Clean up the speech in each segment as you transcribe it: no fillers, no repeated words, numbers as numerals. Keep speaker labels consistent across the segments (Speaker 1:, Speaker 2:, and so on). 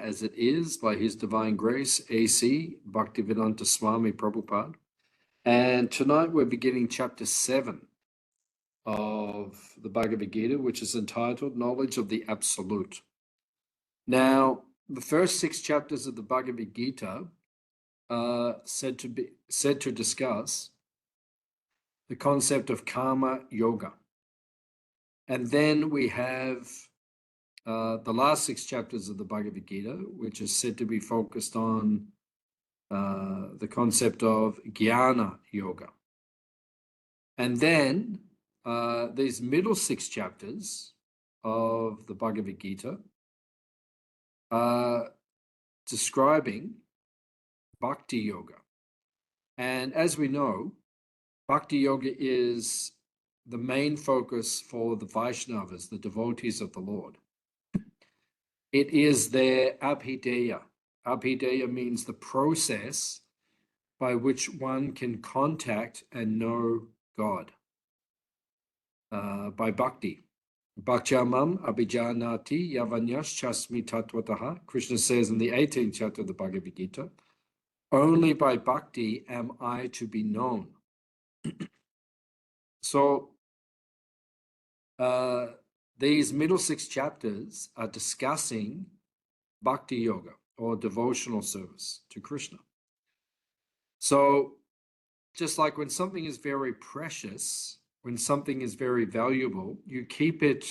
Speaker 1: as it is by His Divine Grace, A.C. Bhaktivedanta Swami Prabhupada. And tonight we're beginning chapter 7 of the Bhagavad Gita, which is entitled Knowledge of the Absolute. Now, the first 6 chapters of the Bhagavad Gita are said to discuss the concept of karma yoga. And then we have the last 6 chapters of the Bhagavad Gita, which is said to be focused on the concept of jnana yoga. And then these middle 6 chapters of the Bhagavad Gita are describing Bhakti yoga. And as we know, Bhakti yoga is the main focus for the Vaishnavas, the devotees of the Lord. It is their abhideya. Abhideya means the process by which one can contact and know God by bhakti. Bhaktyamam abhijanati yavanyas chasmi tattvataha. Krishna says in the 18th chapter of the Bhagavad Gita, only by bhakti am I to be known. So these middle 6 chapters are discussing Bhakti yoga or devotional service to Krishna. So just like when something is very precious, when something is very valuable, you keep it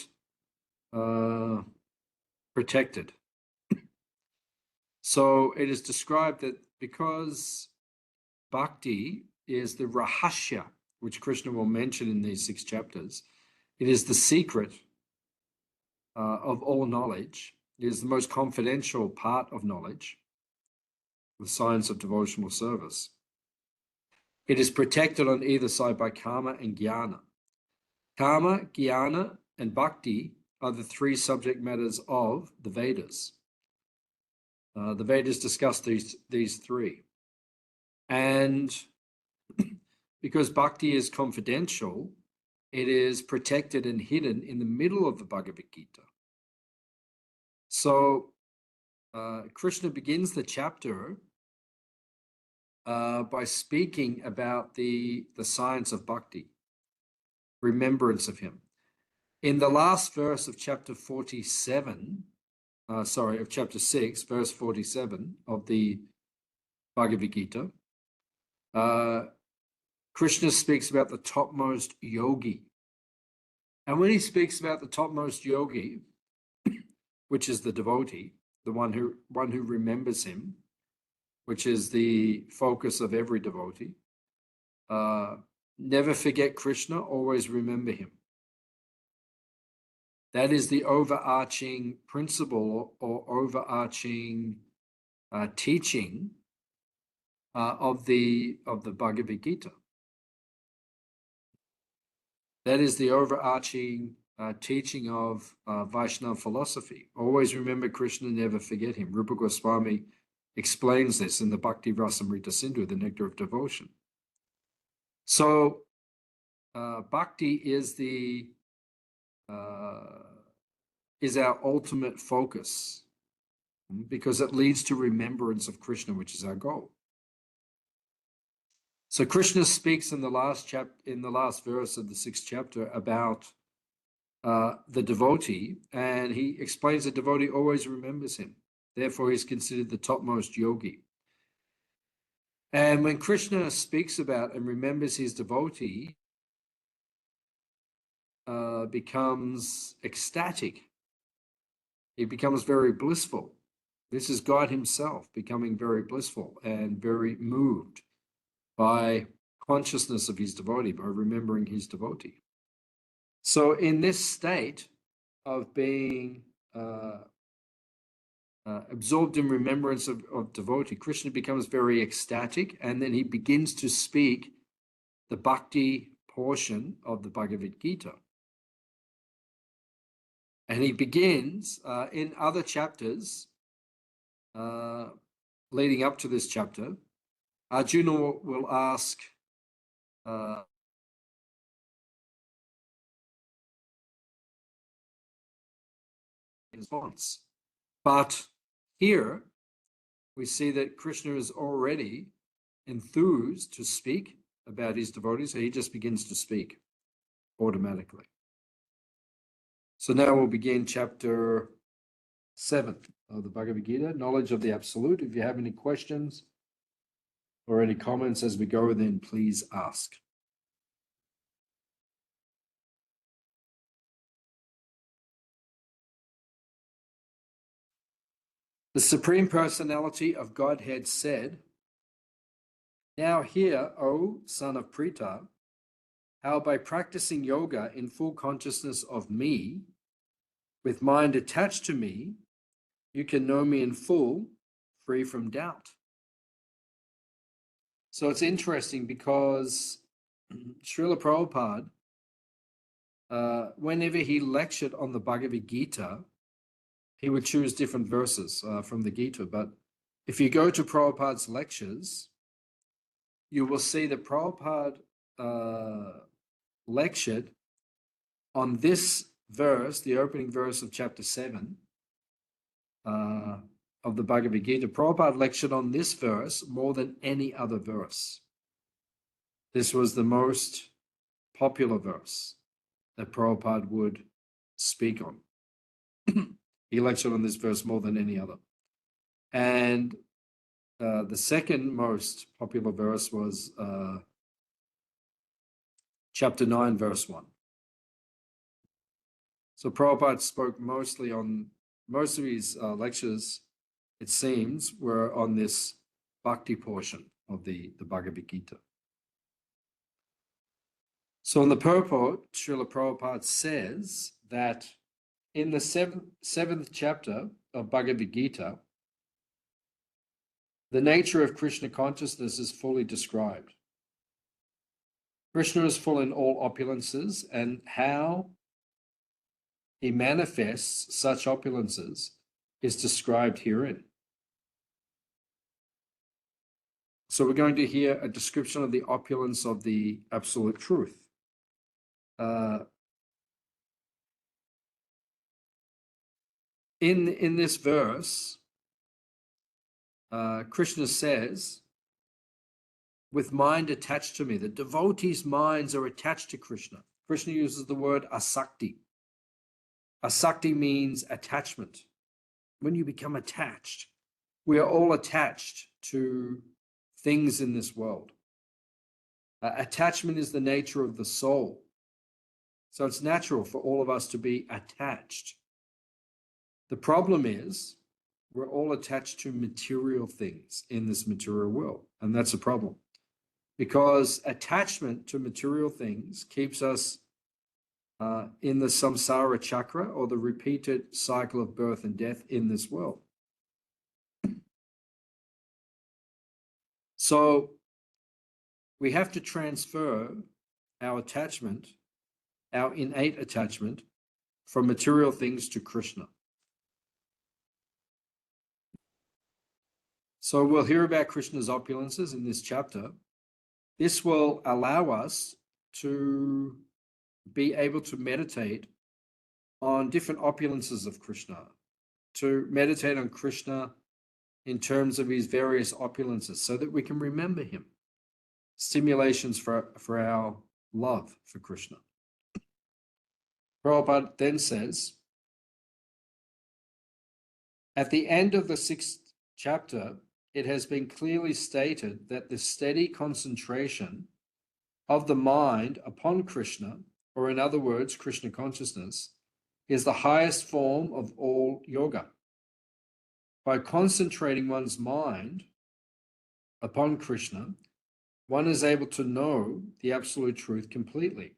Speaker 1: protected. So it is described that because Bhakti is the rahasya, which Krishna will mention in these 6 chapters, it is the secret of all knowledge. It is the most confidential part of knowledge, the science of devotional service. It is protected on either side by karma and jnana. Karma, jnana, and bhakti are the 3 subject matters of the Vedas. The Vedas discuss these 3. And because bhakti is confidential, it is protected and hidden in the middle of the Bhagavad Gita. So Krishna begins the chapter by speaking about the science of bhakti, remembrance of him. In the last verse of chapter 47, of chapter 6, verse 47 of the Bhagavad Gita, Krishna speaks about the topmost yogi. And when he speaks about the topmost yogi, which is the devotee, the one who remembers him, which is the focus of every devotee, never forget Krishna, always remember him. That is the overarching principle or overarching teaching of the Bhagavad Gita. That is the overarching teaching of Vaishnava philosophy. Always remember Krishna, never forget him. Rupa Goswami explains this in the Bhakti Rasamrita Sindhu, the Nectar of Devotion. So bhakti is our ultimate focus because it leads to remembrance of Krishna, which is our goal. So Krishna speaks in the last verse of the 6th chapter about the devotee, and he explains the devotee always remembers him. Therefore, he's considered the topmost yogi. And when Krishna speaks about and remembers his devotee, becomes ecstatic. He becomes very blissful. This is God himself becoming very blissful and very moved by consciousness of his devotee, by remembering his devotee. So in this state of being absorbed in remembrance of devotee, Krishna becomes very ecstatic, and then he begins to speak the bhakti portion of the Bhagavad Gita. And he begins in other chapters leading up to this chapter. Arjuna will ask response. But Here, we see that Krishna is already enthused to speak about his devotees, so he just begins to speak automatically. So now we'll begin chapter 7 of the Bhagavad Gita, Knowledge of the Absolute. If you have any questions or any comments as we go, then please ask. The Supreme Personality of Godhead said, "Now hear, O son of Pritha, how by practicing yoga in full consciousness of me, with mind attached to me, you can know me in full, free from doubt." So it's interesting because Srila Prabhupada, whenever he lectured on the Bhagavad Gita, he would choose different verses from the Gita. But if you go to Prabhupada's lectures, you will see that Prabhupada lectured on this verse, the opening verse of chapter 7 of the Bhagavad Gita. Prabhupada lectured on this verse more than any other verse. This was the most popular verse that Prabhupada would speak on. He lectured on this verse more than any other. And the second most popular verse was chapter 9, verse 1. So Prabhupada spoke mostly on, most of his lectures, it seems, were on this Bhakti portion of the Bhagavad Gita. So in the purport, Srila Prabhupada says that in the seventh chapter of Bhagavad Gita, the nature of Krishna consciousness is fully described. Krishna is full in all opulences, and how he manifests such opulences is described herein. So we're going to hear a description of the opulence of the Absolute Truth. In this verse, Krishna says, "With mind attached to me," the devotees' minds are attached to Krishna. Krishna uses the word asakti. Asakti means attachment. When you become attached, we are all attached to things in this world. Attachment is the nature of the soul. So it's natural for all of us to be attached. The problem is we're all attached to material things in this material world, and that's a problem. Because attachment to material things keeps us in the samsara chakra, or the repeated cycle of birth and death in this world. So we have to transfer our attachment, our innate attachment, from material things to Krishna. So we'll hear about Krishna's opulences in this chapter. This will allow us to be able to meditate on different opulences of Krishna, to meditate on Krishna in terms of his various opulences, so that we can remember him. Stimulations for our love for Krishna. Prabhupada then says, at the end of the 6th chapter, it has been clearly stated that the steady concentration of the mind upon Krishna, or in other words, Krishna consciousness, is the highest form of all yoga. By concentrating one's mind upon Krishna, one is able to know the absolute truth completely,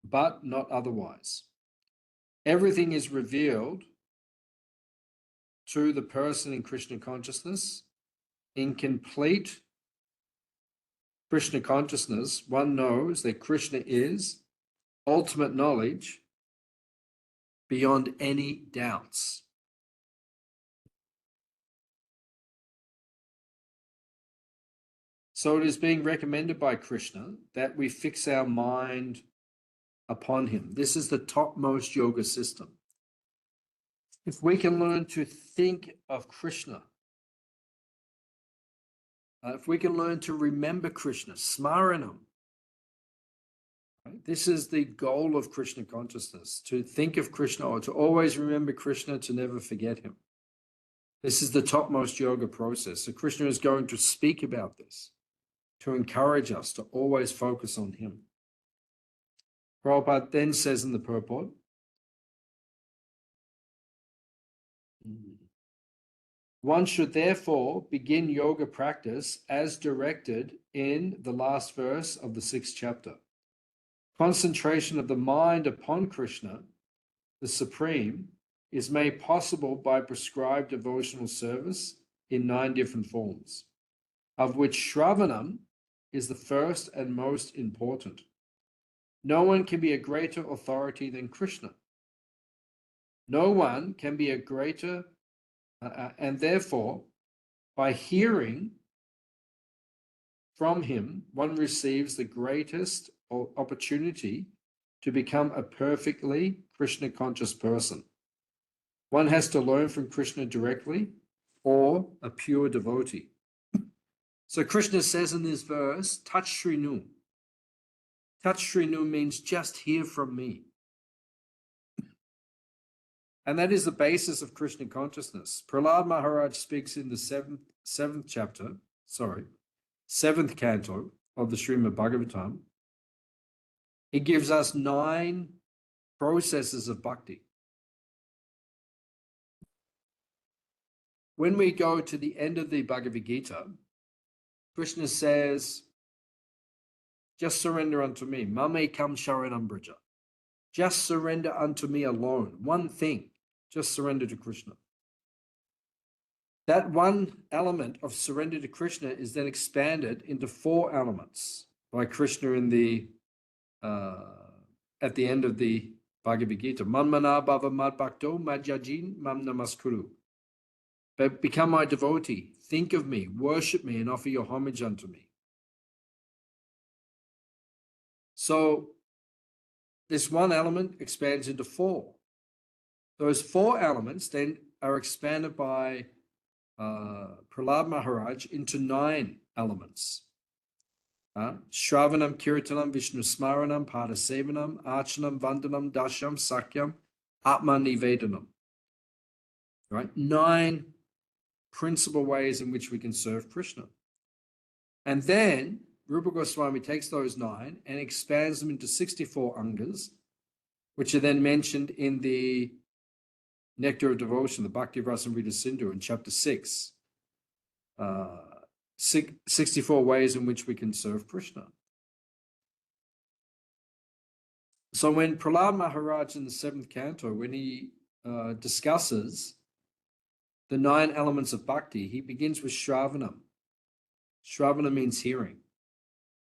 Speaker 1: but not otherwise. Everything is revealed to the person in Krishna consciousness. In complete Krishna consciousness, one knows that Krishna is ultimate knowledge beyond any doubts. So it is being recommended by Krishna that we fix our mind upon him. This is the topmost yoga system. If we can learn to think of Krishna, if we can learn to remember Krishna, smaranam, right? This is the goal of Krishna consciousness, to think of Krishna or to always remember Krishna, to never forget him. This is the topmost yoga process. So Krishna is going to speak about this, to encourage us to always focus on him. Prabhupada then says in the purport, one should therefore begin yoga practice as directed in the last verse of the 6th chapter. Concentration of the mind upon Krishna, the Supreme, is made possible by prescribed devotional service in 9 different forms, of which Shravanam is the first and most important. No one can be a greater authority than Krishna. No one can be a greater, and therefore, by hearing from him, one receives the greatest opportunity to become a perfectly Krishna conscious person. One has to learn from Krishna directly or a pure devotee. So Krishna says in this verse, Tat Shrinu. Tat Shrinu means just hear from me. And that is the basis of Krishna consciousness. Prahlad Maharaj speaks in the seventh canto of the Srimad Bhagavatam. He gives us 9 processes of bhakti. When we go to the end of the Bhagavad Gita, Krishna says, just surrender unto me. Mame kam sharanam braja. Just surrender unto me alone. One thing. Just surrender to Krishna. That one element of surrender to Krishna is then expanded into 4 elements by Krishna in the at the end of the Bhagavad Gita. Manmana bhava mad bhakto madhyajin mam namaskuru. But become my devotee. Think of me, worship me, and offer your homage unto me. So this one element expands into 4. Those 4 elements then are expanded by Prahlad Maharaj into 9 elements. Shravanam, Kirtanam, Vishnu Smaranam, Padasevanam, Archanam, Vandanam, Dasham, Sakyam, Atma Nivedanam. Right? 9 principal ways in which we can serve Krishna. And then Rupa Goswami takes those 9 and expands them into 64 angas, which are then mentioned in the Nectar of Devotion, the Bhakti Rasamrita Sindhu in chapter 6. 64 ways in which we can serve Krishna. So when Prahlad Maharaj in the 7th canto, when he discusses the 9 elements of bhakti, he begins with Shravanam. Shravana means hearing.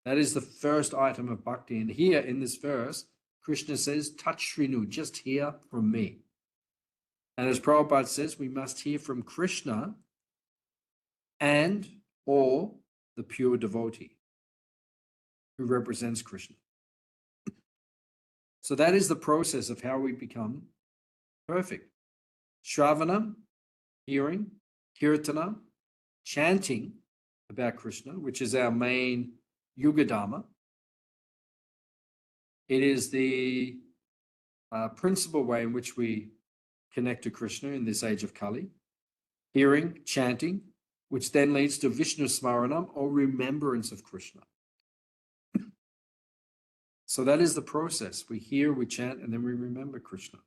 Speaker 1: That is the first item of bhakti. And here in this verse, Krishna says, Tat Shrinu, just hear from me. And as Prabhupada says, we must hear from Krishna and or the pure devotee who represents Krishna. So that is the process of how we become perfect. Shravana, hearing, kirtana, chanting about Krishna, which is our main Yuga Dharma. It is the principal way in which we connect to Krishna in this age of Kali. Hearing, chanting, which then leads to Vishnu Smaranam, or remembrance of Krishna. So that is the process. We hear, we chant, and then we remember Krishna.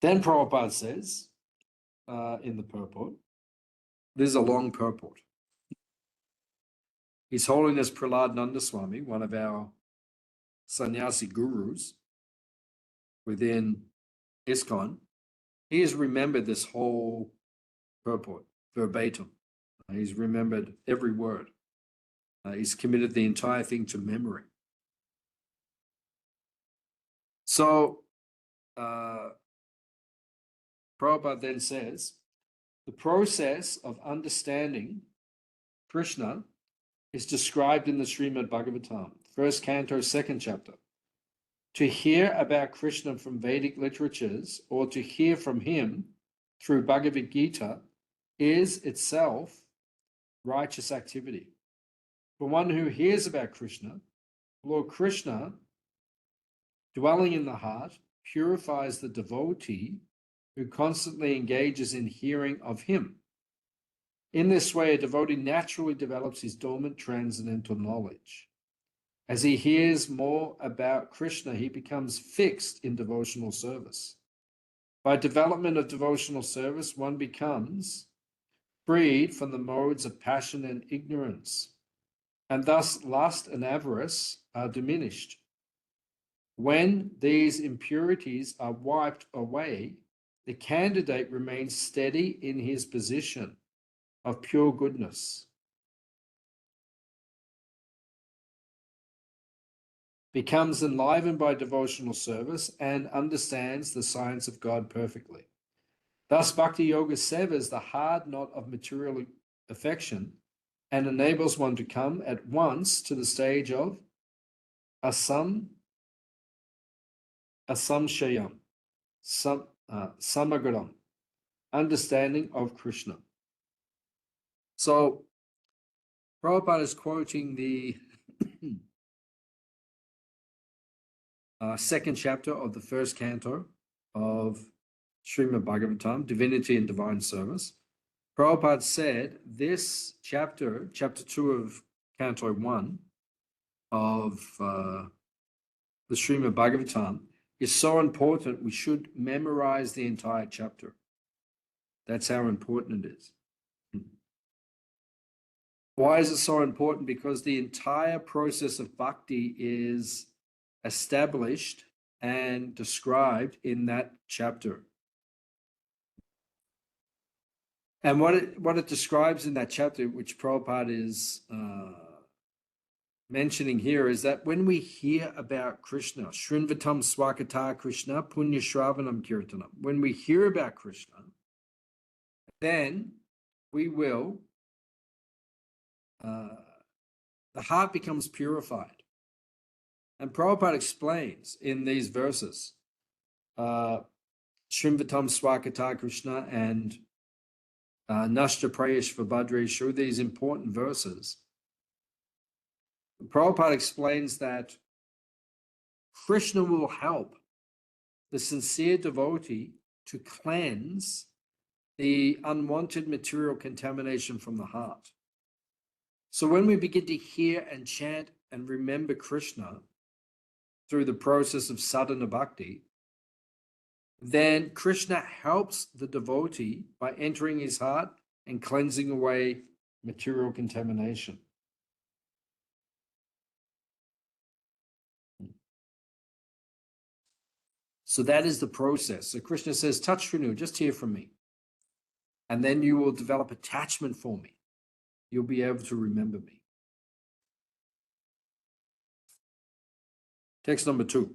Speaker 1: Then Prabhupada says in the purport, this is a long purport. His Holiness Prahlad Nandaswami, one of our sannyasi gurus within ISKCON, he has remembered this whole purport verbatim. He's remembered every word. He's committed the entire thing to memory. So Prabhupada then says, the process of understanding Krishna is described in the Srimad Bhagavatam, 1st canto, 2nd chapter. To hear about Krishna from Vedic literatures or to hear from him through Bhagavad Gita is itself righteous activity. For one who hears about Krishna, Lord Krishna, dwelling in the heart, purifies the devotee who constantly engages in hearing of him. In this way, a devotee naturally develops his dormant transcendental knowledge. As he hears more about Krishna, he becomes fixed in devotional service. By development of devotional service, one becomes freed from the modes of passion and ignorance, and thus lust and avarice are diminished. When these impurities are wiped away, the candidate remains steady in his position of pure goodness, becomes enlivened by devotional service, and understands the science of God perfectly. Thus, Bhakti Yoga severs the hard knot of material affection and enables one to come at once to the stage of asamshayam, samagaram, understanding of Krishna. So, Prabhupada is quoting the second chapter of the first canto of Srimad Bhagavatam, Divinity and Divine Service. Prabhupada said this chapter, chapter 2 of canto 1 of the Srimad Bhagavatam, is so important we should memorize the entire chapter. That's how important it is. Why is it so important? Because the entire process of bhakti is established and described in that chapter. And what it describes in that chapter, which Prabhupada is mentioning here, is that when we hear about Krishna, Shrinvatam Swakata Krishna, Punya Shravanam Kirtanam, when we hear about Krishna, then we will, the heart becomes purified. And Prabhupada explains in these verses, Shrinvatam Swakata Krishna and Nashta Prayesh Vabhadreshu, these important verses. Prabhupada explains that Krishna will help the sincere devotee to cleanse the unwanted material contamination from the heart. So when we begin to hear and chant and remember Krishna through the process of sadhana bhakti, then Krishna helps the devotee by entering his heart and cleansing away material contamination. So that is the process. So Krishna says, touch Renu, just hear from me. And then you will develop attachment for me. You'll be able to remember me. Text number 2.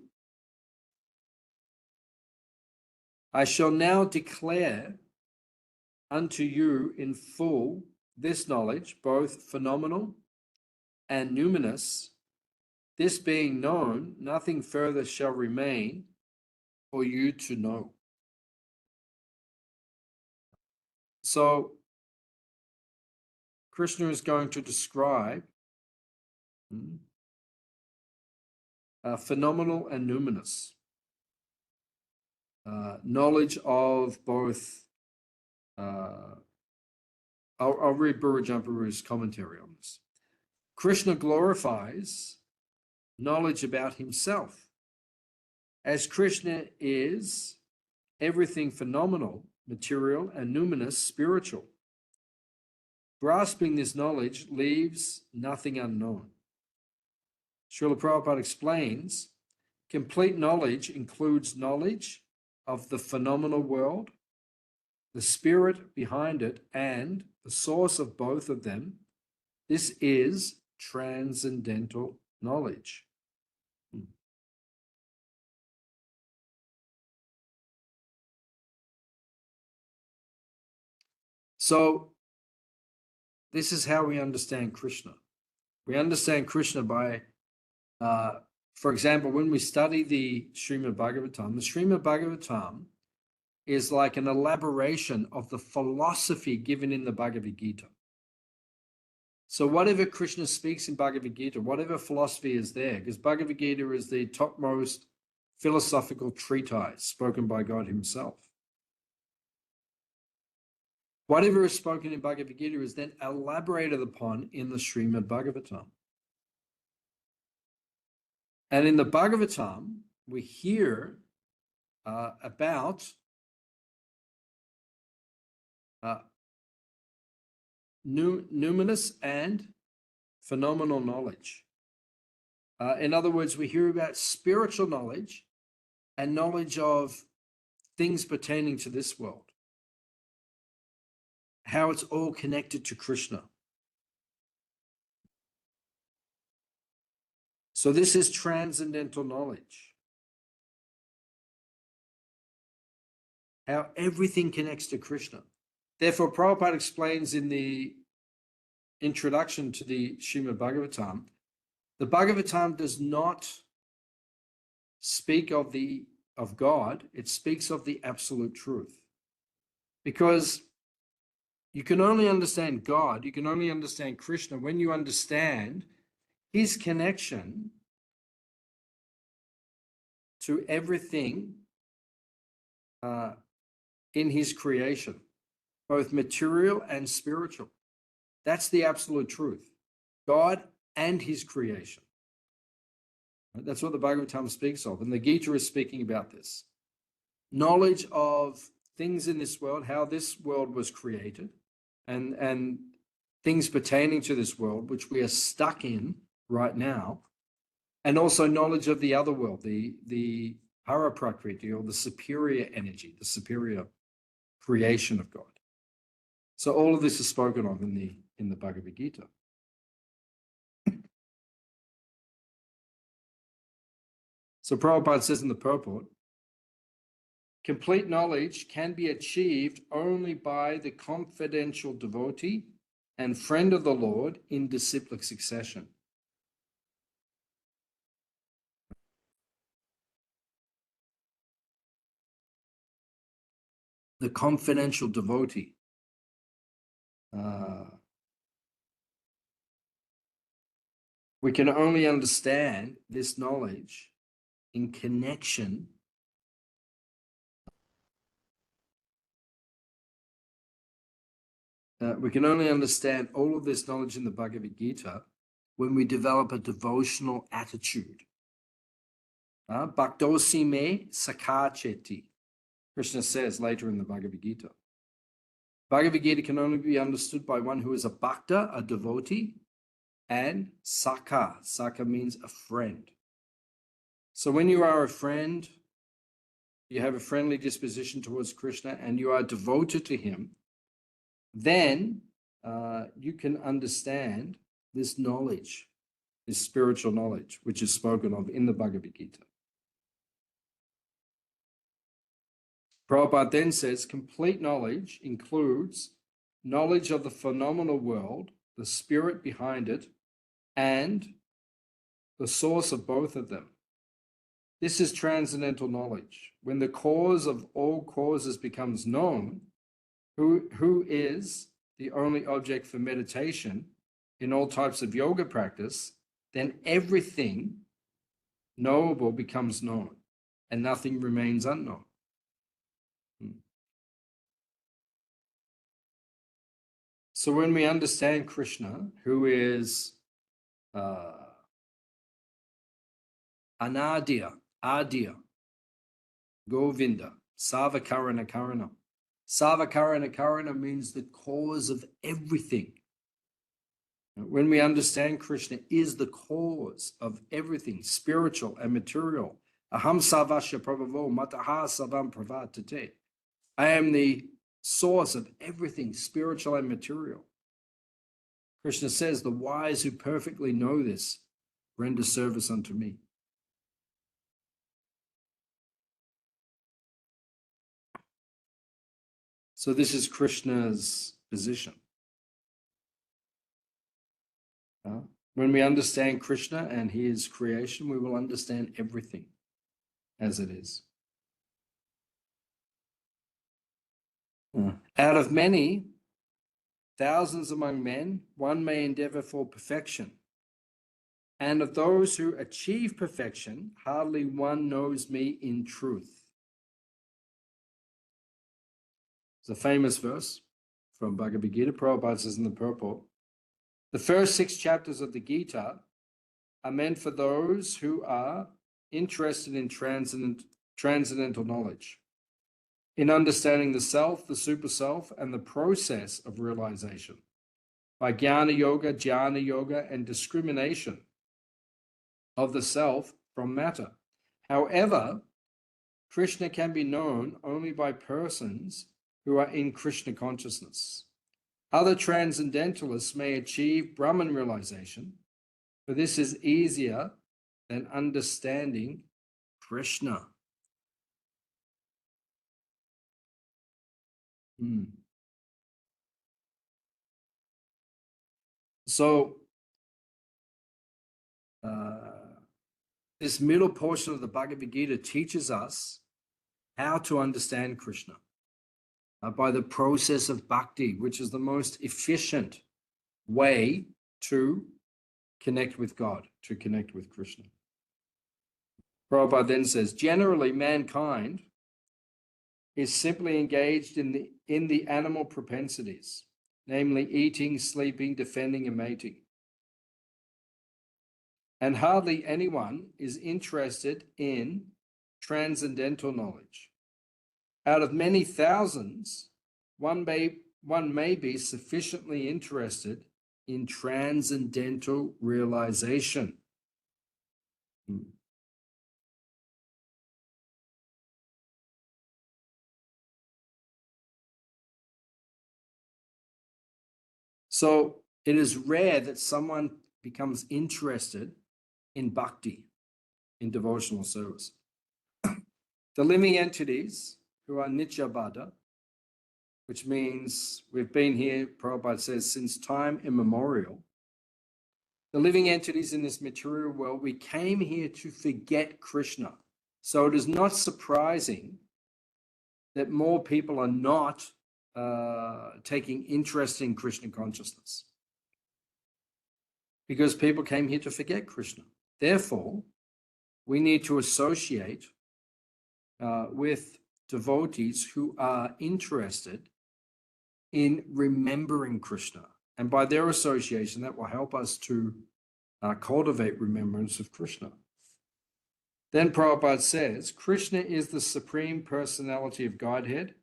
Speaker 1: I shall now declare unto you in full this knowledge, both phenomenal and numinous. This being known, nothing further shall remain for you to know. So Krishna is going to describe phenomenal and numinous. Knowledge of both, I'll read Burajambaru's commentary on this. Krishna glorifies knowledge about himself. As Krishna is everything phenomenal, material, and numinous, spiritual. Grasping this knowledge leaves nothing unknown. Srila Prabhupada explains, complete knowledge includes knowledge of the phenomenal world, the spirit behind it, and the source of both of them. This is transcendental knowledge. So this is how we understand Krishna. We understand Krishna by for example, when we study the Srimad Bhagavatam, the Srimad Bhagavatam is like an elaboration of the philosophy given in the Bhagavad Gita. So whatever Krishna speaks in Bhagavad Gita, whatever philosophy is there, because Bhagavad Gita is the topmost philosophical treatise spoken by God himself. Whatever is spoken in Bhagavad Gita is then elaborated upon in the Srimad Bhagavatam. And in the Bhagavatam, we hear about numinous and phenomenal knowledge. In other words, we hear about spiritual knowledge and knowledge of things pertaining to this world, how it's all connected to Krishna. So this is transcendental knowledge. How everything connects to Krishna. Therefore, Prabhupada explains in the introduction to the Srimad Bhagavatam, the Bhagavatam does not speak of God, it speaks of the absolute truth. Because you can only understand God, you can only understand Krishna when you understand his connection to everything in his creation, both material and spiritual. That's the absolute truth. God and his creation. That's what the Bhagavatam speaks of. And the Gita is speaking about this. Knowledge of things in this world, how this world was created, and things pertaining to this world, which we are stuck in right now. And also knowledge of the other world, the Paraprakriti, or the superior energy, the superior creation of God. So all of this is spoken of in the Bhagavad Gita. So Prabhupada says in the purport, complete knowledge can be achieved only by the confidential devotee and friend of the Lord in disciplic succession. The confidential devotee. We can only understand this knowledge in connection we can only understand all of this knowledge in the Bhagavad Gita when we develop a devotional attitude. Bhaktosi me sakacheti, Krishna says later in the Bhagavad Gita. Bhagavad Gita can only be understood by one who is a bhakta, a devotee, and sakha. Sakha means a friend. So when you are a friend, you have a friendly disposition towards Krishna, and you are devoted to him, then you can understand this knowledge, this spiritual knowledge, which is spoken of in the Bhagavad Gita. Prabhupada then says, complete knowledge includes knowledge of the phenomenal world, the spirit behind it, and the source of both of them. This is transcendental knowledge. When the cause of all causes becomes known, who is the only object for meditation in all types of yoga practice, then everything knowable becomes known and nothing remains unknown. So when we understand Krishna, who is Anadya, Adya, Govinda, Savakarana Karana. Savakarana Karana means the cause of everything. When we understand Krishna is the cause of everything, spiritual and material. Aham savasya prabhavo mataha savam pravartate. I am the source of everything, spiritual and material. Krishna says, the wise who perfectly know this render service unto me. So this is Krishna's position. When we understand Krishna and his creation, we will understand everything as it is. Out of many thousands among men, one may endeavor for perfection. And of those who achieve perfection, hardly one knows me in truth. It's a famous verse from Bhagavad Gita. Prabhupada says in the purport, the first 6 chapters of the Gita are meant for those who are interested in transcendental knowledge, in understanding the self, the super self, and the process of realization by jnana yoga, and discrimination of the self from matter. However, Krishna can be known only by persons who are in Krishna consciousness. Other transcendentalists may achieve Brahman realization, but this is easier than understanding Krishna. So, this middle portion of the Bhagavad Gita teaches us how to understand Krishna by the process of bhakti, which is the most efficient way to connect with God, to connect with Krishna. Prabhupada then says, generally mankind is simply engaged in the animal propensities, namely eating, sleeping, defending, and mating. And hardly anyone is interested in transcendental knowledge. Out of many thousands, one may be sufficiently interested in transcendental realization. So it is rare that someone becomes interested in bhakti, in devotional service. The living entities who are nityabada, which means we've been here, Prabhupada says, since time immemorial. The living entities in this material world, we came here to forget Krishna. So it is not surprising that more people are not taking interest in Krishna consciousness, because people came here to forget Krishna. Therefore, we need to associate with devotees who are interested in remembering Krishna. And by their association, that will help us to cultivate remembrance of Krishna. Then Prabhupada says, Krishna is the Supreme Personality of Godhead.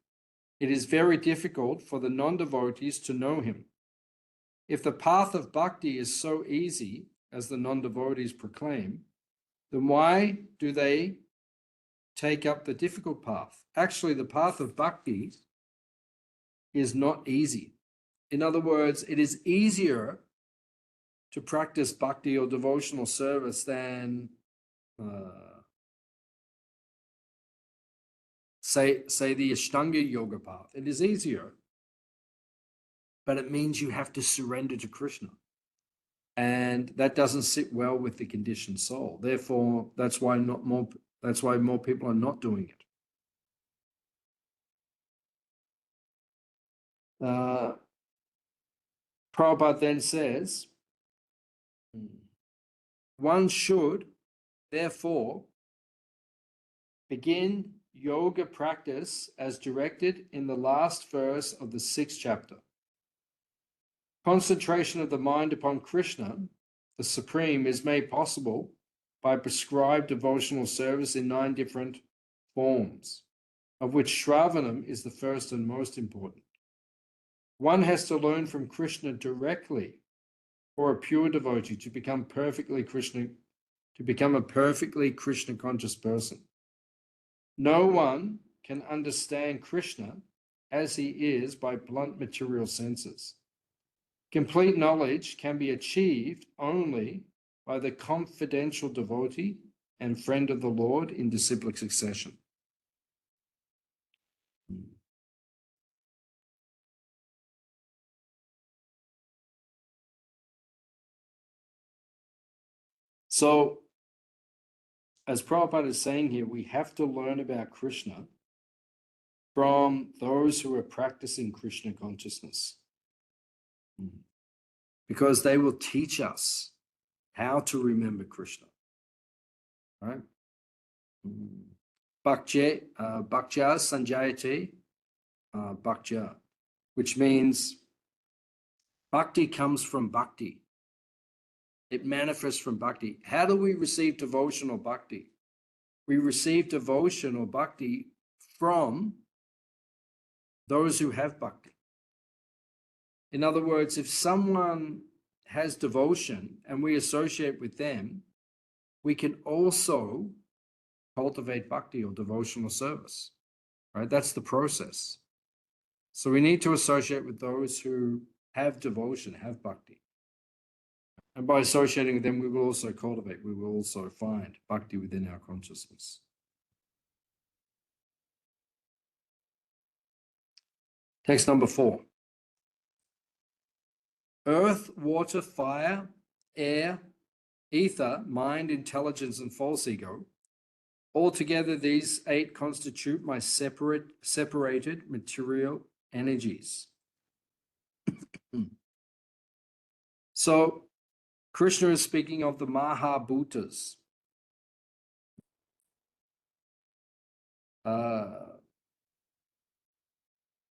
Speaker 1: It is very difficult for the non-devotees to know him. If the path of bhakti is so easy, as the non-devotees proclaim, then why do they take up the difficult path? Actually, the path of bhakti is not easy. In other words, it is easier to practice bhakti or devotional service than say the Ashtanga yoga path. It is easier, but it means you have to surrender to Krishna. And that doesn't sit well with the conditioned soul. Therefore, that's why more people are not doing it. Prabhupada then says, one should therefore begin yoga practice as directed in the last verse of the 6th chapter. Concentration of the mind upon Krishna, the Supreme, is made possible by prescribed devotional service in 9 different forms, of which Shravanam is the first and most important. One has to learn from Krishna directly for a pure devotee to become a perfectly Krishna conscious person. No one can understand Krishna as he is by blunt material senses. Complete knowledge can be achieved only by the confidential devotee and friend of the Lord in disciplic succession. So, as Prabhupada is saying here, we have to learn about Krishna from those who are practicing Krishna consciousness. Because they will teach us how to remember Krishna. Right? Bhaktya sanjayate bhaktya, which means bhakti comes from bhakti. It manifests from bhakti. How do we receive devotion or bhakti? We receive devotion or bhakti from those who have bhakti. In other words, if someone has devotion and we associate with them, we can also cultivate bhakti or devotional service, right? That's the process. So we need to associate with those who have devotion, have bhakti. And by associating with them, we will also cultivate, we will also find bhakti within our consciousness. Text number 4. Earth, water, fire, air, ether, mind, intelligence, and false ego. Altogether, these 8 constitute my separated material energies. So, Krishna is speaking of the Mahabhutas.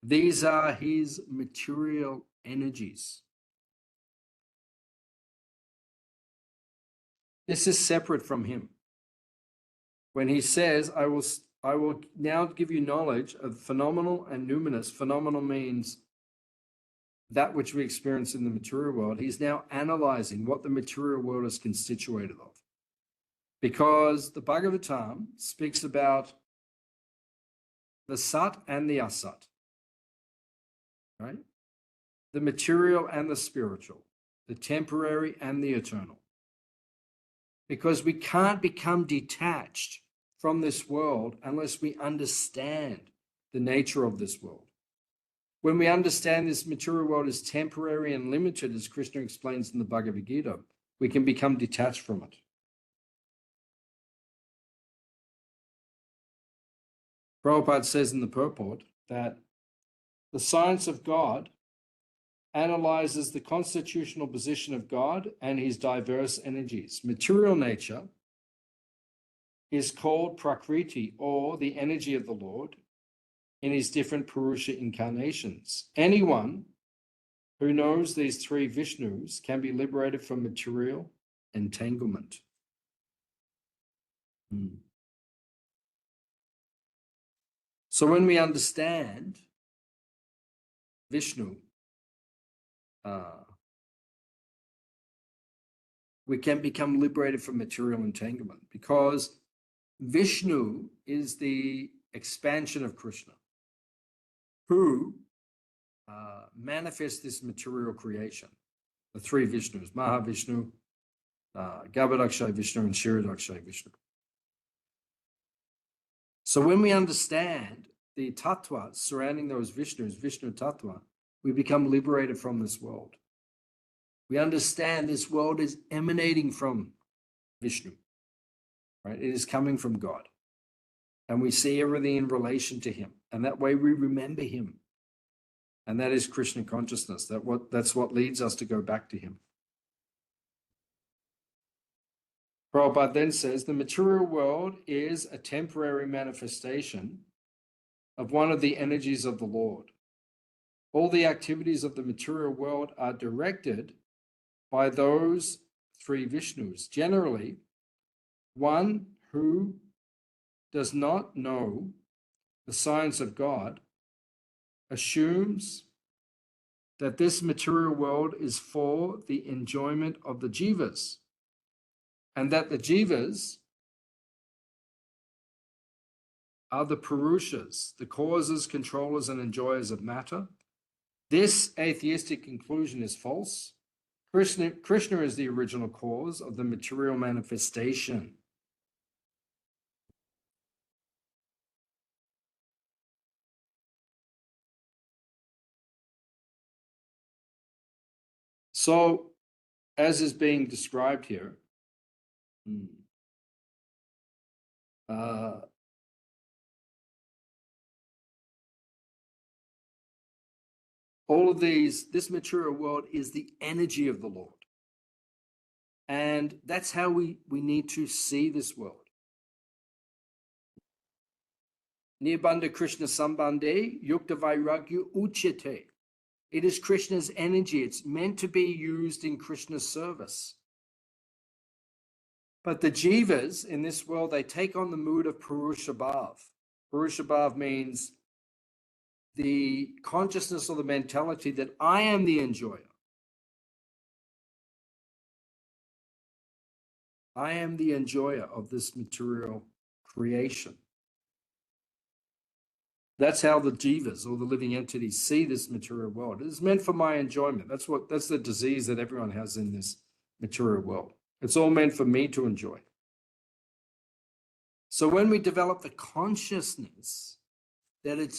Speaker 1: These are his material energies. This is separate from him. When he says, I will now give you knowledge of phenomenal and numinous. Phenomenal means that which we experience in the material world. He's now analyzing what the material world is constituted of. Because the Bhagavatam speaks about the Sat and the Asat, right? The material and the spiritual, the temporary and the eternal. Because we can't become detached from this world unless we understand the nature of this world. When we understand this material world is temporary and limited, as Krishna explains in the Bhagavad Gita, we can become detached from it. Prabhupada says in the purport that the science of God analyzes the constitutional position of God and his diverse energies. Material nature is called Prakriti, or the energy of the Lord, in his different Purusha incarnations. Anyone who knows these 3 Vishnus can be liberated from material entanglement. So when we understand Vishnu, we can become liberated from material entanglement, because Vishnu is the expansion of Krishna, who manifests this material creation. The 3 Vishnus, Mahavishnu, Garbhodakshay Vishnu, and Kshirodakshay Vishnu. So when we understand the tattvas surrounding those Vishnus, Vishnu tattva, we become liberated from this world. We understand this world is emanating from Vishnu, right? It is coming from God. And we see everything in relation to him. And that way we remember him. And that is Krishna consciousness. That's what leads us to go back to him. Prabhupada then says, the material world is a temporary manifestation of one of the energies of the Lord. All the activities of the material world are directed by those 3 Vishnus. Generally, one who does not know the science of God assumes that this material world is for the enjoyment of the jivas, and that the jivas are the purushas, the causes, controllers, and enjoyers of matter. This atheistic conclusion is false. Krishna is the original cause of the material manifestation. So, as is being described here, Hmm. Uh, all of this material world is the energy of the Lord. And that's how we need to see this world. Nirbandha Krishna Sambandhe Yukta Vairagya Uchyate. It is Krishna's energy. It's meant to be used in Krishna's service. But the jivas in this world, they take on the mood of Purusha Bhav. Purusha Bhav means the consciousness or the mentality that I am the enjoyer. I am the enjoyer of this material creation. That's how the jivas or the living entities see this material world. It is meant for my enjoyment. That's the disease that everyone has in this material world. It's all meant for me to enjoy. So when we develop the consciousness that it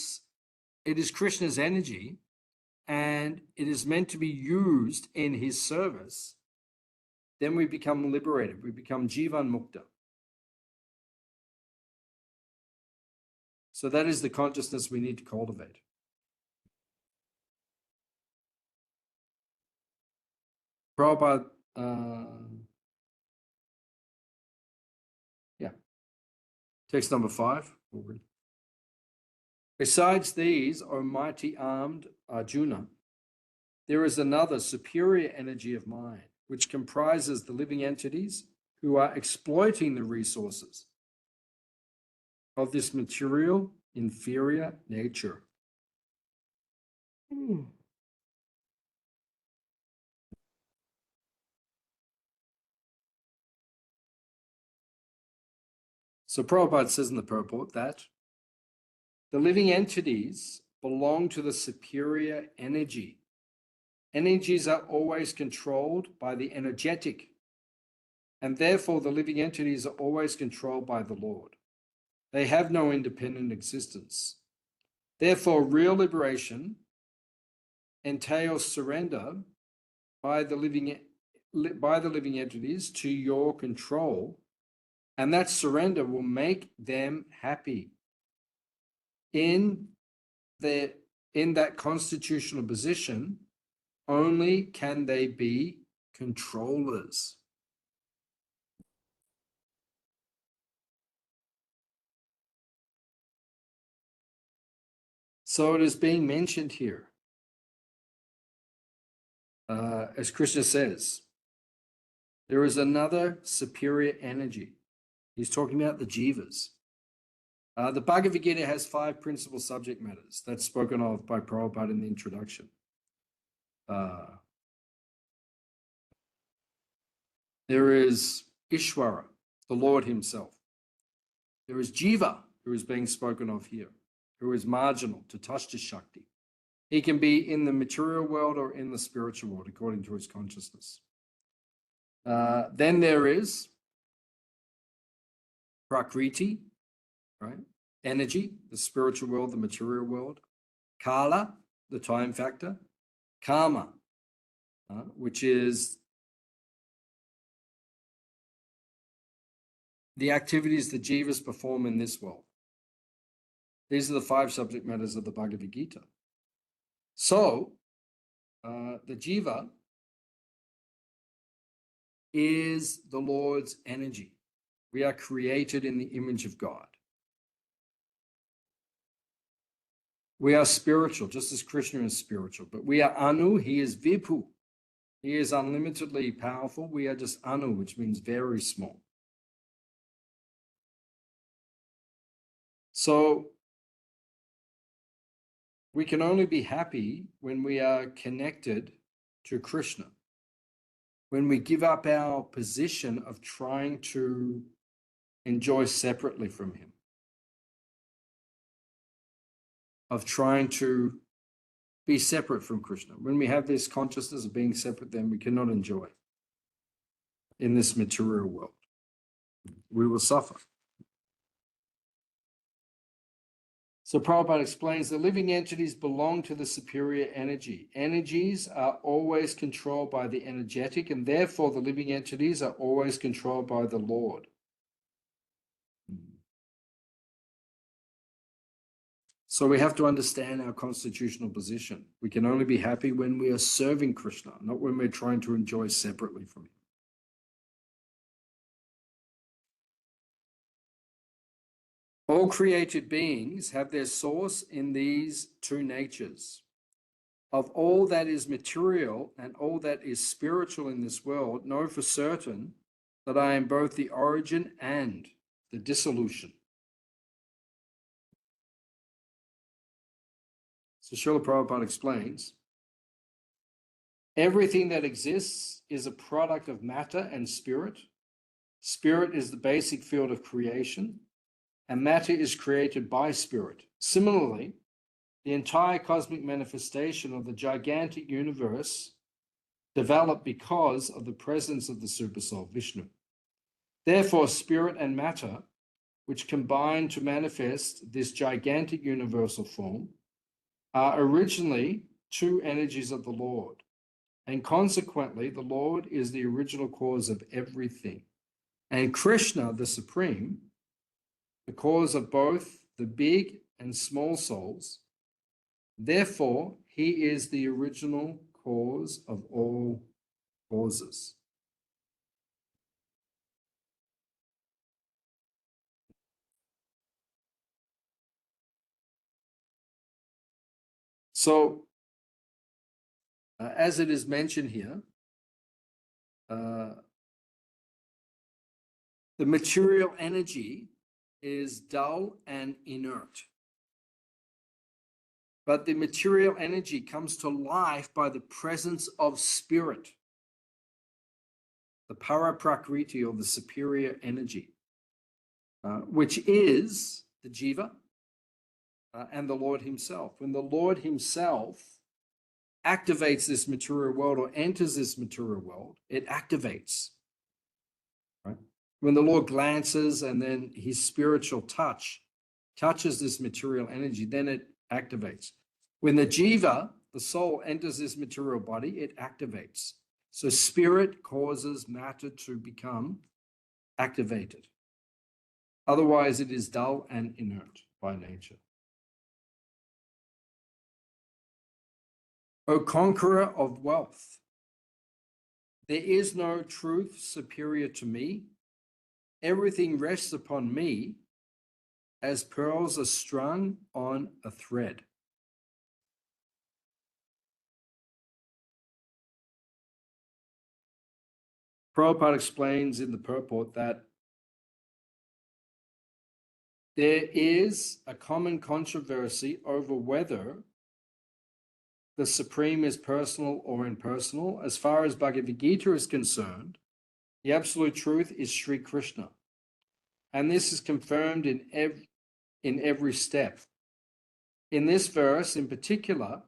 Speaker 1: is Krishna's energy and it is meant to be used in his service, then we become liberated. We become Jivan Mukta. So that is the consciousness we need to cultivate. Prabhupada, text number 5. Besides these, O mighty armed Arjuna, there is another superior energy of mind, which comprises the living entities who are exploiting the resources of this material inferior nature. So Prabhupada says in the purport that the living entities belong to the superior energy. Energies are always controlled by the energetic, and therefore the living entities are always controlled by the Lord. They have no independent existence. Therefore, real liberation entails surrender by the living entities to your control, and that surrender will make them happy. In that constitutional position, only can they be controllers. So it is being mentioned here, as Krishna says, there is another superior energy. He's talking about the jivas. The Bhagavad Gita has 5 principal subject matters. That's spoken of by Prabhupada in the introduction. There is Ishvara, the Lord himself. There is Jiva, who is being spoken of here, who is marginal to Tatastha Shakti. He can be in the material world or in the spiritual world, according to his consciousness. Then there is Prakriti, right? Energy, the spiritual world, the material world. Kala, the time factor. Karma, which is the activities the jivas perform in this world. These are the 5 subject matters of the Bhagavad Gita. So, the jiva is the Lord's energy. We are created in the image of God. We are spiritual, just as Krishna is spiritual, but we are Anu, he is Vibhu. He is unlimitedly powerful. We are just Anu, which means very small. So we can only be happy when we are connected to Krishna. When we give up our position of trying to enjoy separately from him, of trying to be separate from Krishna. When we have this consciousness of being separate, then we cannot enjoy in this material world. We will suffer. So Prabhupada explains the living entities belong to the superior energy. Energies are always controlled by the energetic, and therefore the living entities are always controlled by the Lord. So we have to understand our constitutional position. We can only be happy when we are serving Krishna, not when we're trying to enjoy separately from him. All created beings have their source in these two natures. Of all that is material and all that is spiritual in this world, know for certain that I am both the origin and the dissolution. So Srila Prabhupada explains, everything that exists is a product of matter and spirit. Spirit is the basic field of creation, and matter is created by spirit. Similarly, the entire cosmic manifestation of the gigantic universe developed because of the presence of the Supersoul Vishnu. Therefore, spirit and matter, which combine to manifest this gigantic universal form, are originally two energies of the Lord. And consequently, the Lord is the original cause of everything. And Krishna, the Supreme, the cause of both the big and small souls. Therefore, he is the original cause of all causes. So, as it is mentioned here, the material energy is dull and inert. But the material energy comes to life by the presence of spirit, the paraprakriti, or the superior energy, which is the jiva and the Lord himself. When the Lord himself activates this material world or enters this material world, it activates. Right? When the Lord glances and then his spiritual touch touches this material energy, then it activates. When the jiva, the soul, enters this material body, it activates. So spirit causes matter to become activated. Otherwise, it is dull and inert by nature. O conqueror of wealth, there is no truth superior to me. Everything rests upon me as pearls are strung on a thread. Prabhupada explains in the purport that there is a common controversy over whether the Supreme is personal or impersonal. As far as Bhagavad Gita is concerned, the absolute truth is Sri Krishna. And this is confirmed in every step. In this verse in particular,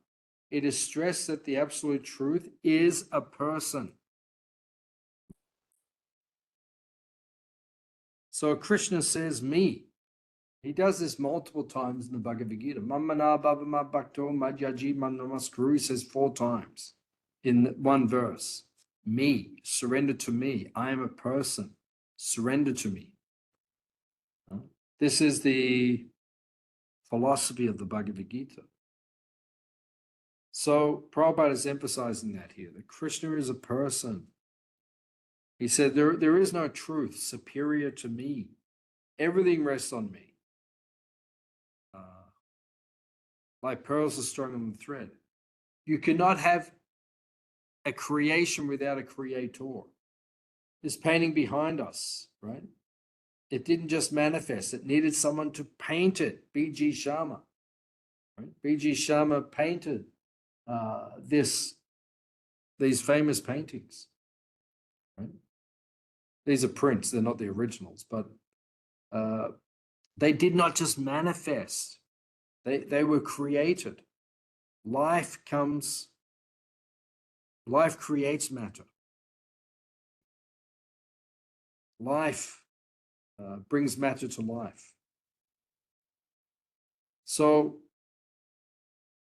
Speaker 1: it is stressed that the absolute truth is a person. So Krishna says me. He does this multiple times in the Bhagavad Gita. Mamana Bhavama Bhakto Madhyaji Manamaskuru, he says 4 times in one verse. Me, surrender to me. I am a person. Surrender to me. This is the philosophy of the Bhagavad Gita. So Prabhupada is emphasizing that here, that Krishna is a person. He said, there is no truth superior to me. Everything rests on me. Like pearls are strung on the thread. You cannot have a creation without a creator. This painting behind us, right? It didn't just manifest. It needed someone to paint it. B.G. Sharma. Right? B.G. Sharma painted these famous paintings. Right? These are prints. They're not the originals, but they did not just manifest. They were created. Life creates matter. Life brings matter to life. So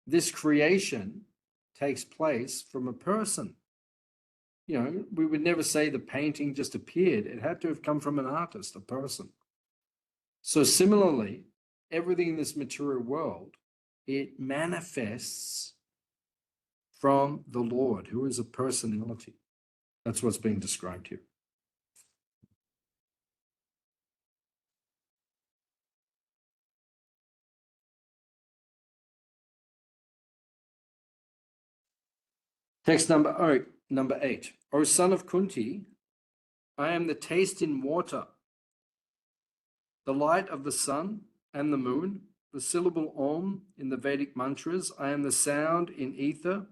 Speaker 1: this creation takes place from a person. You know, we would never say the painting just appeared. It had to have come from an artist, a person. So similarly, everything in this material world, it manifests from the Lord, who is a personality. That's what's being described here. Text number 8. O son of Kunti, I am the taste in water, the light of the sun and the moon, the syllable Om in the Vedic mantras. I am the sound in ether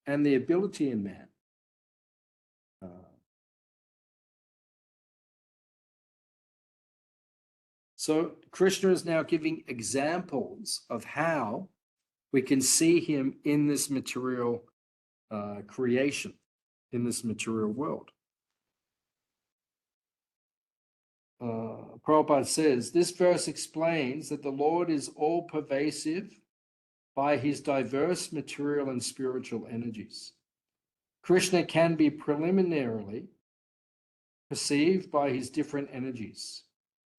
Speaker 1: and the ability in man. So Krishna is now giving examples of how we can see him in this material creation, in this material world. Prabhupada says, this verse explains that the Lord is all pervasive by his diverse material and spiritual energies. Krishna can be preliminarily perceived by his different energies,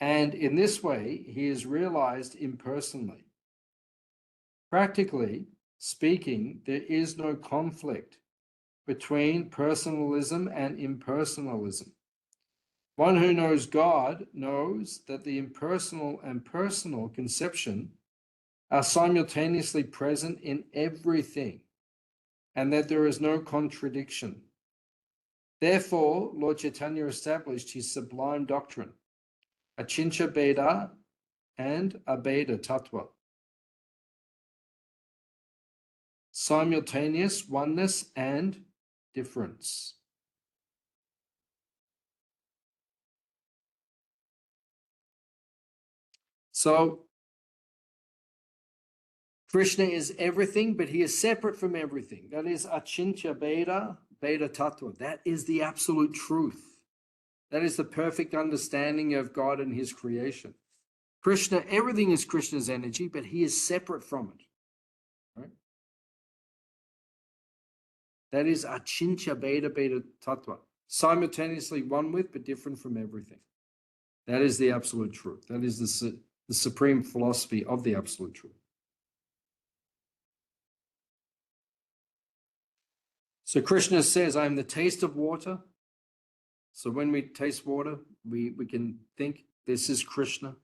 Speaker 1: and in this way he is realized impersonally. Practically speaking, there is no conflict between personalism and impersonalism. One who knows God knows that the impersonal and personal conception are simultaneously present in everything, and that there is no contradiction. Therefore, Lord Chaitanya established his sublime doctrine, Achincha Beda and Abeda Tattva. Simultaneous oneness and difference. So, Krishna is everything, but he is separate from everything. That is Achincha Beda, Beda Tattva. That is the absolute truth. That is the perfect understanding of God and his creation. Krishna, everything is Krishna's energy, but he is separate from it. Right? That is Achincha Beda Beda Tattva. Simultaneously one with, but different from everything. That is the absolute truth. That is the supreme philosophy of the absolute truth. So Krishna says, I am the taste of water. So when we taste water, we can think this is Krishna.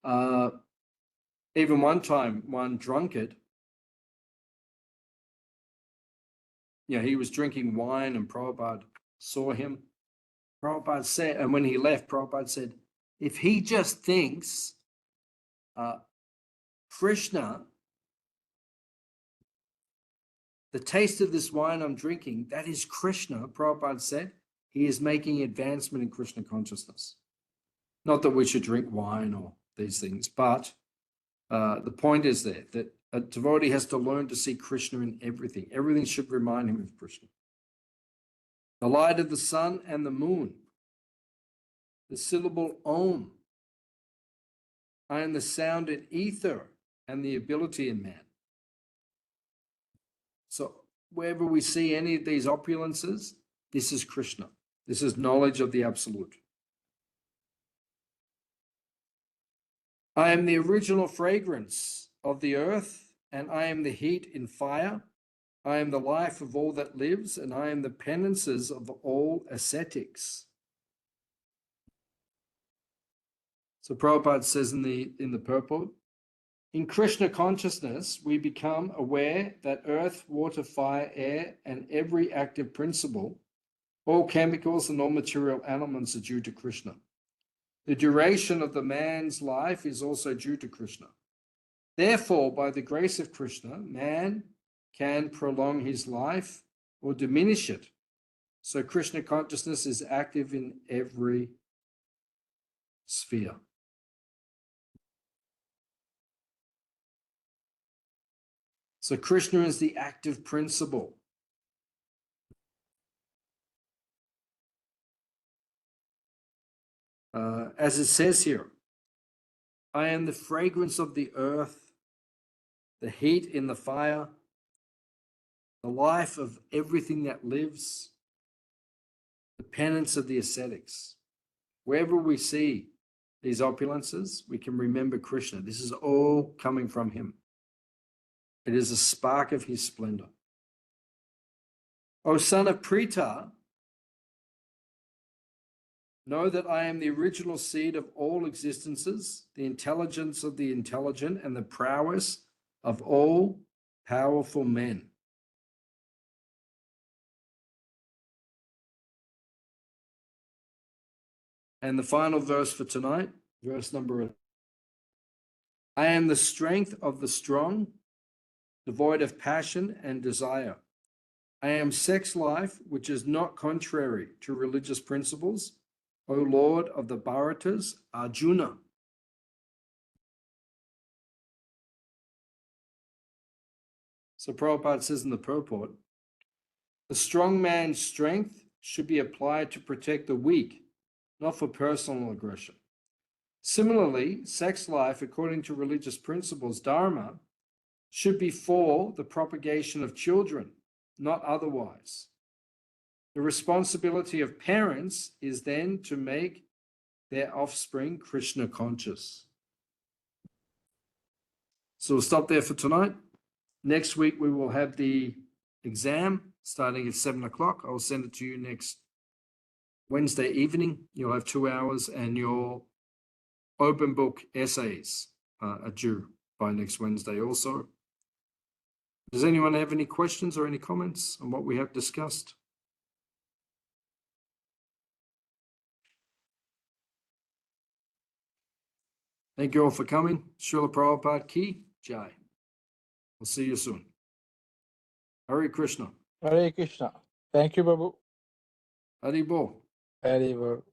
Speaker 1: Even one time, one drunkard, he was drinking wine and Prabhupada saw him. Prabhupada said, and when he left, Prabhupada said, if he just thinks Krishna, the taste of this wine I'm drinking, that is Krishna, Prabhupada said, he is making advancement in Krishna consciousness. Not that we should drink wine or these things, but the point is there that a devotee has to learn to see Krishna in everything. Everything should remind him of Krishna. The light of the sun and the moon, the syllable Om. I am the sound in ether and the ability in man. So wherever we see any of these opulences, this is Krishna. This is knowledge of the absolute. I am the original fragrance of the earth, and I am the heat in fire. I am the life of all that lives, and I am the penances of all ascetics. So Prabhupada says in the purport, in Krishna consciousness, we become aware that earth, water, fire, air, and every active principle, all chemicals and all material elements are due to Krishna. The duration of the man's life is also due to Krishna. Therefore, by the grace of Krishna, man can prolong his life or diminish it. So Krishna consciousness is active in every sphere. So Krishna is the active principle. As it says here, I am the fragrance of the earth the heat in the fire, the life of everything that lives, the penance of the ascetics. Wherever we see these opulences, we can remember Krishna. This is all coming from him. It is a spark of his splendor. O son of Pritha, know that I am the original seed of all existences, the intelligence of the intelligent, and the prowess of all powerful men. And the final verse for tonight, verse number 11. I am the strength of the strong, devoid of passion and desire. I am sex life, which is not contrary to religious principles, O Lord of the Bharatas, Arjuna. So Prabhupada says in the purport, the strong man's strength should be applied to protect the weak, not for personal aggression. Similarly, sex life, according to religious principles, dharma, should be for the propagation of children, not otherwise. The responsibility of parents is then to make their offspring Krishna conscious. So we'll stop there for tonight. Next week, we will have the exam starting at 7 o'clock. I'll send it to you next Wednesday evening. You'll have 2 hours, and your open book essays are due by next Wednesday also. Does anyone have any questions or any comments on what we have discussed? Thank you all for coming. Srila Prabhupada Ki Jai. We'll see you soon. Hare Krishna.
Speaker 2: Hare Krishna. Thank you, Babu.
Speaker 1: Hari Bol.
Speaker 2: Hare Bol.